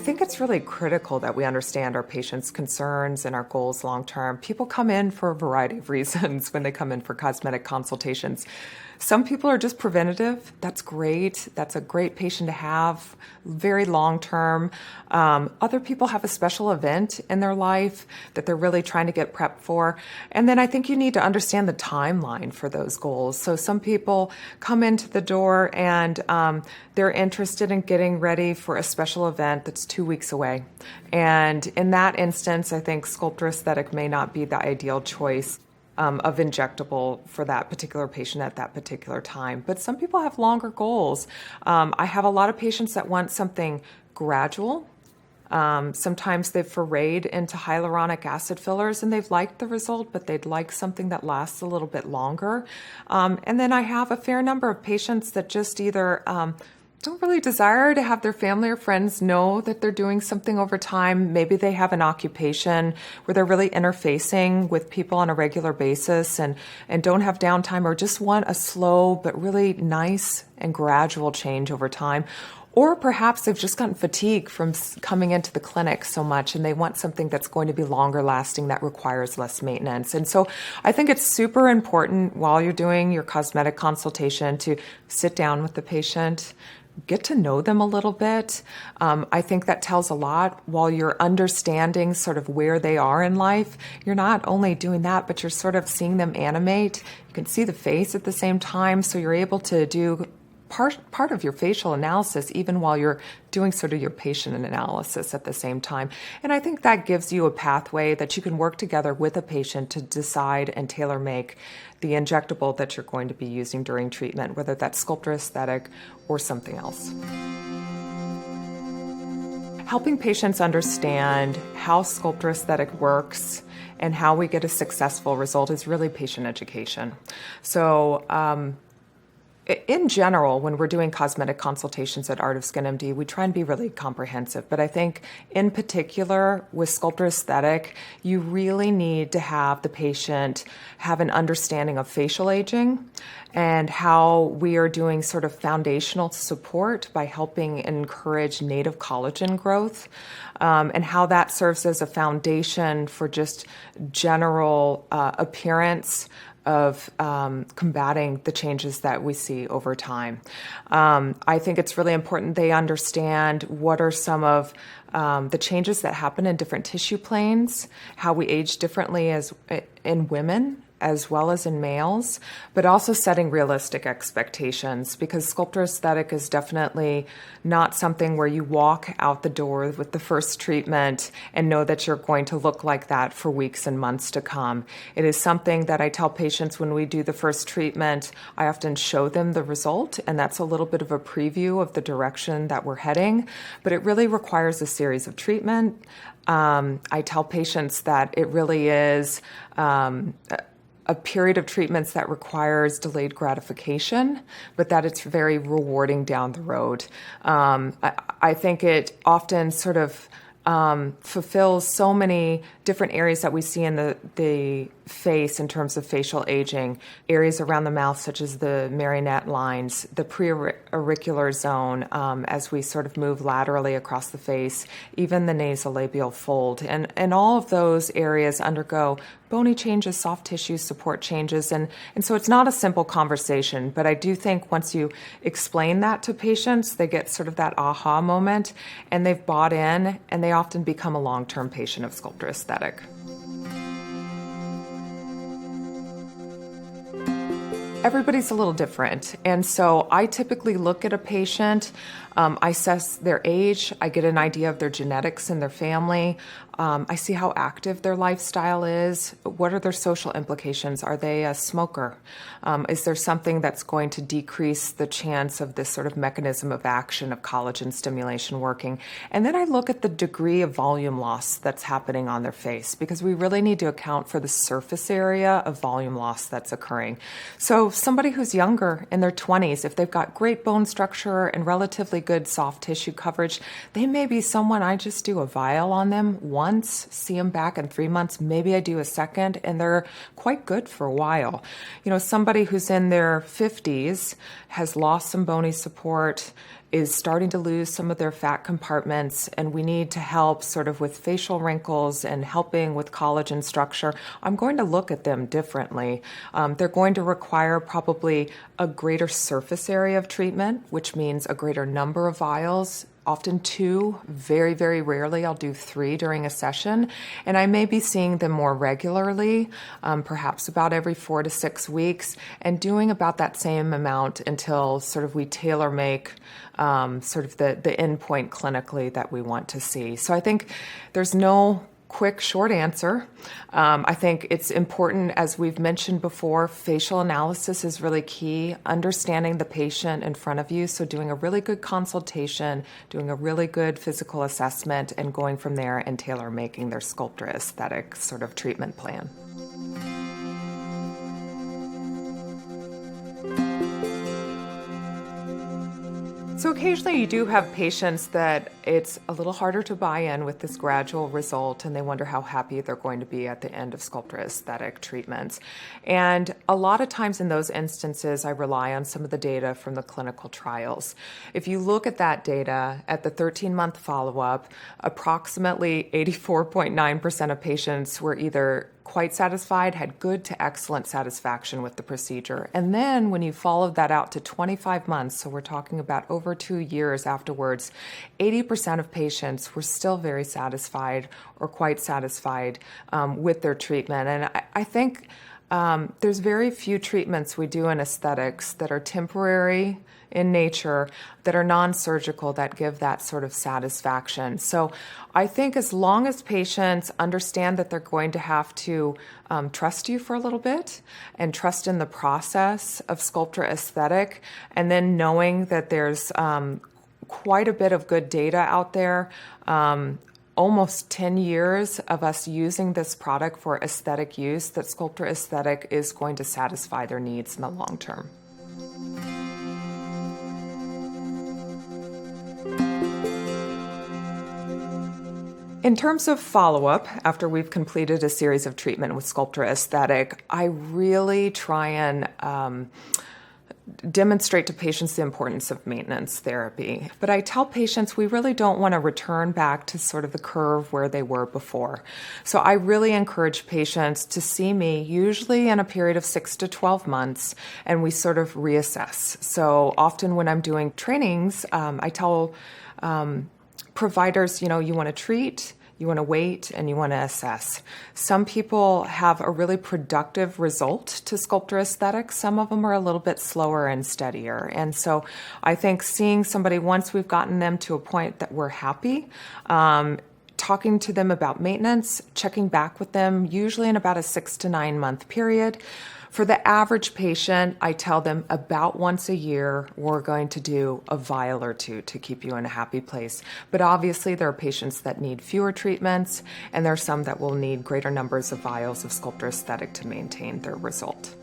think it's really critical that we understand our patients' concerns and our goals long term. People come in for a variety of reasons when they come in for cosmetic consultations. Some people are just preventative. That's great. That's a great patient to have, very long term. Other people have a special event in their life that they're really trying to get prepped for. And then I think you need to understand the timeline for those goals. So some people come into the door and they're interested in getting ready for a special event that's 2 weeks away. And in that instance, I think Sculptra aesthetic may not be the ideal choice of injectable for that particular patient at that particular time. But some people have longer goals. I have a lot of patients that want something gradual. Sometimes they've forayed into hyaluronic acid fillers and they've liked the result, but they'd like something that lasts a little bit longer. And then I have a fair number of patients that just either don't really desire to have their family or friends know that they're doing something over time. Maybe they have an occupation where they're really interfacing with people on a regular basis and don't have downtime, or just want a slow but really nice and gradual change over time. Or perhaps they've just gotten fatigued from coming into the clinic so much and they want something that's going to be longer lasting, that requires less maintenance. And so I think it's super important while you're doing your cosmetic consultation to sit down with the patient, get to know them a little bit. I think that tells a lot. While you're understanding sort of where they are in life, you're not only doing that, but you're sort of seeing them animate. You can see the face at the same time, so you're able to do part of your facial analysis even while you're doing sort of your patient analysis at the same time. And I think that gives you a pathway that you can work together with a patient to decide and tailor make the injectable that you're going to be using during treatment, whether that's Sculptra aesthetic or something else. Helping patients understand how Sculptra aesthetic works and how we get a successful result is really patient education. So, in general, when we're doing cosmetic consultations at Art of Skin MD, we try and be really comprehensive. But I think in particular with Sculptra aesthetic, you really need to have the patient have an understanding of facial aging and how we are doing sort of foundational support by helping encourage native collagen growth, and how that serves as a foundation for just general appearance of combating the changes that we see over time. I think it's really important they understand what are some of the changes that happen in different tissue planes, how we age differently as in women as well as in males, but also setting realistic expectations, because Sculptra aesthetic is definitely not something where you walk out the door with the first treatment and know that you're going to look like that for weeks and months to come. It is something that I tell patients when we do the first treatment, I often show them the result, and that's a little bit of a preview of the direction that we're heading, but it really requires a series of treatment. I tell patients that it really is a period of treatments that requires delayed gratification, but that it's very rewarding down the road. I think it often sort of fulfills so many different areas that we see in the face in terms of facial aging, areas around the mouth such as the marionette lines, the preauricular zone as we sort of move laterally across the face, even the nasolabial fold. And all of those areas undergo bony changes, soft tissue support changes, and so it's not a simple conversation, but I do think once you explain that to patients, they get sort of that aha moment, and they've bought in, and they often become a long-term patient of Sculptra aesthetic. Everybody's a little different, and so I typically look at a patient, I assess their age, I get an idea of their genetics and their family, I see how active their lifestyle is, what are their social implications, are they a smoker, is there something that's going to decrease the chance of this sort of mechanism of action of collagen stimulation working, and then I look at the degree of volume loss that's happening on their face, because we really need to account for the surface area of volume loss that's occurring. So somebody who's younger, in their 20s, if they've got great bone structure and relatively good soft tissue coverage, they may be someone I just do a vial on them once once, see them back in 3 months, maybe I do a second, and they're quite good for a while. You know, somebody who's in their 50s has lost some bony support, is starting to lose some of their fat compartments, and we need to help sort of with facial wrinkles and helping with collagen structure, I'm going to look at them differently. They're going to require probably a greater surface area of treatment, which means a greater number of vials, often 2, very, very rarely I'll do 3 during a session, and I may be seeing them more regularly, perhaps about every 4 to 6 weeks, and doing about that same amount until sort of we tailor make sort of the endpoint clinically that we want to see. So I think there's no quick, short answer. I think it's important, as we've mentioned before, facial analysis is really key, understanding the patient in front of you, so doing a really good consultation, doing a really good physical assessment, and going from there and tailor making their Sculptra aesthetic sort of treatment plan. So occasionally you do have patients that it's a little harder to buy in with this gradual result, and they wonder how happy they're going to be at the end of Sculptra aesthetic treatments. And a lot of times in those instances, I rely on some of the data from the clinical trials. If you look at that data at the 13-month follow-up, approximately 84.9% of patients were either quite satisfied, had good to excellent satisfaction with the procedure. And then when you followed that out to 25 months, so we're talking about over 2 years afterwards, 80% of patients were still very satisfied or quite satisfied with their treatment. And I think there's very few treatments we do in aesthetics that are temporary in nature, that are non-surgical, that give that sort of satisfaction. So I think as long as patients understand that they're going to have to trust you for a little bit and trust in the process of Sculptra aesthetic, and then knowing that there's quite a bit of good data out there, almost 10 years of us using this product for aesthetic use, that Sculptra aesthetic is going to satisfy their needs in the long term. In terms of follow-up, after we've completed a series of treatment with Sculptra aesthetic, I really try and demonstrate to patients the importance of maintenance therapy. But I tell patients we really don't want to return back to sort of the curve where they were before. So I really encourage patients to see me usually in a period of 6 to 12 months, and we sort of reassess. So often when I'm doing trainings, I tell providers, you know, you want to treat, you want to wait, and you want to assess. Some people have a really productive result to Sculptra aesthetics. Some of them are a little bit slower and steadier. And so I think seeing somebody once we've gotten them to a point that we're happy, talking to them about maintenance, checking back with them, usually in about a 6 to 9 month period. For the average patient, I tell them about once a year, we're going to do a vial or 2 to keep you in a happy place. But obviously there are patients that need fewer treatments, and there are some that will need greater numbers of vials of Sculptra aesthetic to maintain their result.